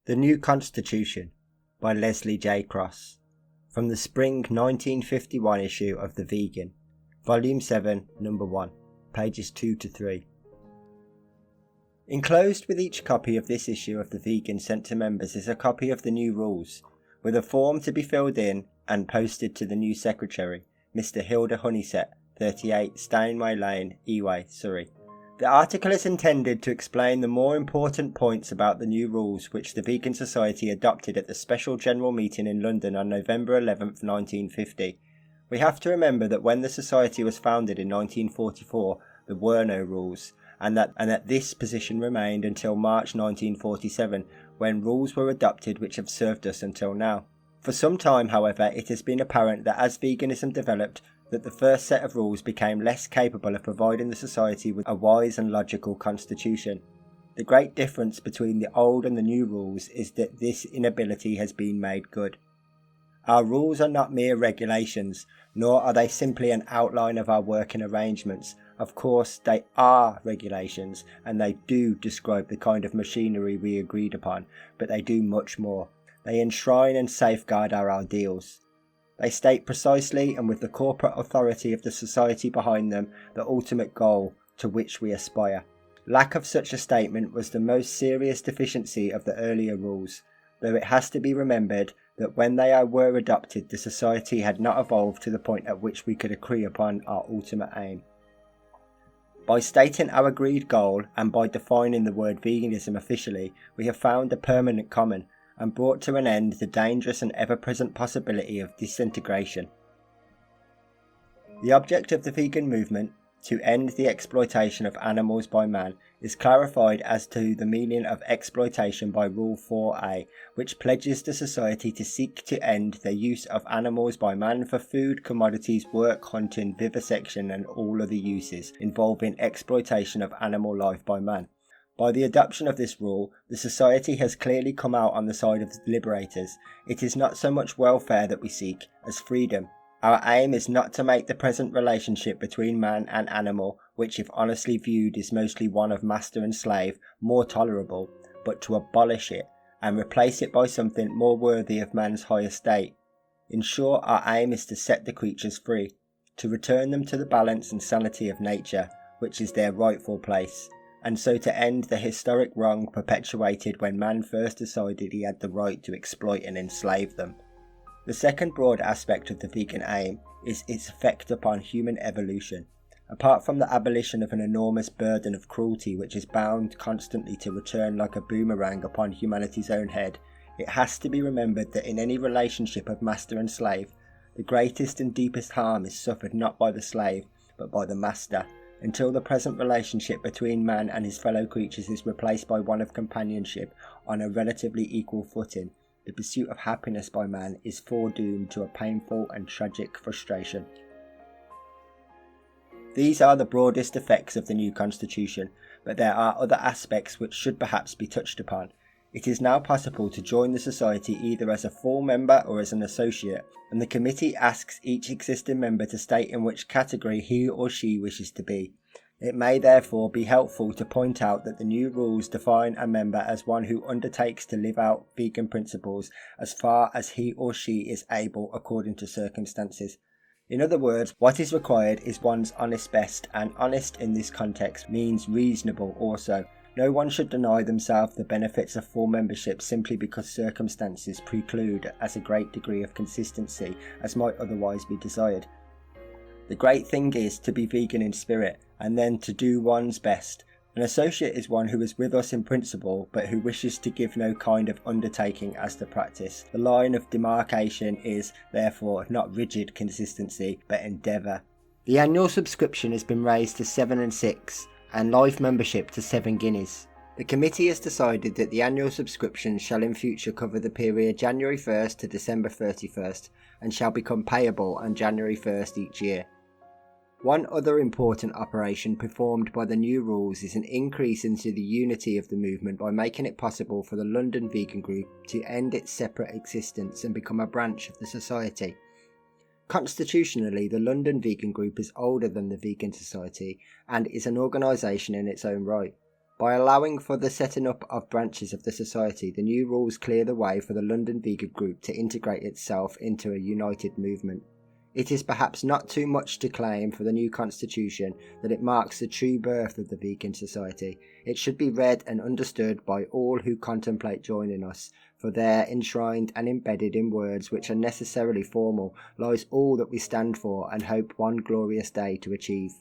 The New Constitution by Leslie J. Cross, from the spring 1951 issue of The Vegan, Volume 7, Number 1, pages 2 to 3. Enclosed with each copy of this issue of The Vegan sent to members is a copy of the new rules, with a form to be filled in and posted to the new secretary, Mr. Hilda Honeysett, 38 Steinway Lane, Eway, Surrey. The article is intended to explain the more important points about the new rules which the Vegan Society adopted at the special general meeting in London on November 11th, 1950. We have to remember that when the Society was founded in 1944, there were no rules, and that this position remained until March 1947, when rules were adopted which have served us until now. For some time, however, it has been apparent that as veganism developed, that the first set of rules became less capable of providing the society with a wise and logical constitution. The great difference between the old and the new rules is that this inability has been made good. Our rules are not mere regulations, nor are they simply an outline of our working arrangements. Of course, they are regulations, and they do describe the kind of machinery we agreed upon, but they do much more. They enshrine and safeguard our ideals. They state precisely, and with the corporate authority of the society behind them, the ultimate goal to which we aspire. Lack of such a statement was the most serious deficiency of the earlier rules, though it has to be remembered that when they were adopted, the society had not evolved to the point at which we could agree upon our ultimate aim. By stating our agreed goal, and by defining the word veganism officially, we have found a permanent common, and brought to an end the dangerous and ever-present possibility of disintegration. The object of the vegan movement, to end the exploitation of animals by man, is clarified as to the meaning of exploitation by Rule 4a, which pledges the society to seek to end the use of animals by man for food, commodities, work, hunting, vivisection and all other uses involving exploitation of animal life by man. By the adoption of this rule, the society has clearly come out on the side of the liberators. It is not so much welfare that we seek as freedom. Our aim is not to make the present relationship between man and animal, which if honestly viewed is mostly one of master and slave, more tolerable, but to abolish it and replace it by something more worthy of man's high estate. In short, our aim is to set the creatures free, to return them to the balance and sanity of nature, which is their rightful place, and so to end the historic wrong perpetuated when man first decided he had the right to exploit and enslave them. The second broad aspect of the vegan aim is its effect upon human evolution. Apart from the abolition of an enormous burden of cruelty which is bound constantly to return like a boomerang upon humanity's own head, it has to be remembered that in any relationship of master and slave, the greatest and deepest harm is suffered not by the slave, but by the master, until the present relationship between man and his fellow creatures is replaced by one of companionship on a relatively equal footing. The pursuit of happiness by man is foredoomed to a painful and tragic frustration. These are the broadest effects of the new constitution, but there are other aspects which should perhaps be touched upon. It is now possible to join the society either as a full member or as an associate, and the committee asks each existing member to state in which category he or she wishes to be. It may therefore be helpful to point out that the new rules define a member as one who undertakes to live out vegan principles as far as he or she is able according to circumstances. In other words, what is required is one's honest best, and honest in this context means reasonable also. No one should deny themselves the benefits of full membership simply because circumstances preclude as a great degree of consistency as might otherwise be desired. The great thing is to be vegan in spirit, and then to do one's best. An associate is one who is with us in principle, but who wishes to give no kind of undertaking as to practice. The line of demarcation is, therefore, not rigid consistency, but endeavour. The annual subscription has been raised to 7 and 6, and life membership to 7 guineas. The committee has decided that the annual subscription shall in future cover the period January 1st to December 31st, and shall become payable on January 1st each year. One other important operation performed by the new rules is an increase into the unity of the movement by making it possible for the London Vegan Group to end its separate existence and become a branch of the society. Constitutionally, the London Vegan Group is older than the Vegan Society and is an organisation in its own right. By allowing for the setting up of branches of the society, the new rules clear the way for the London Vegan Group to integrate itself into a united movement. It is perhaps not too much to claim for the new constitution that it marks the true birth of the vegan society. It should be read and understood by all who contemplate joining us, for there, enshrined and embedded in words which are necessarily formal, lies all that we stand for and hope one glorious day to achieve.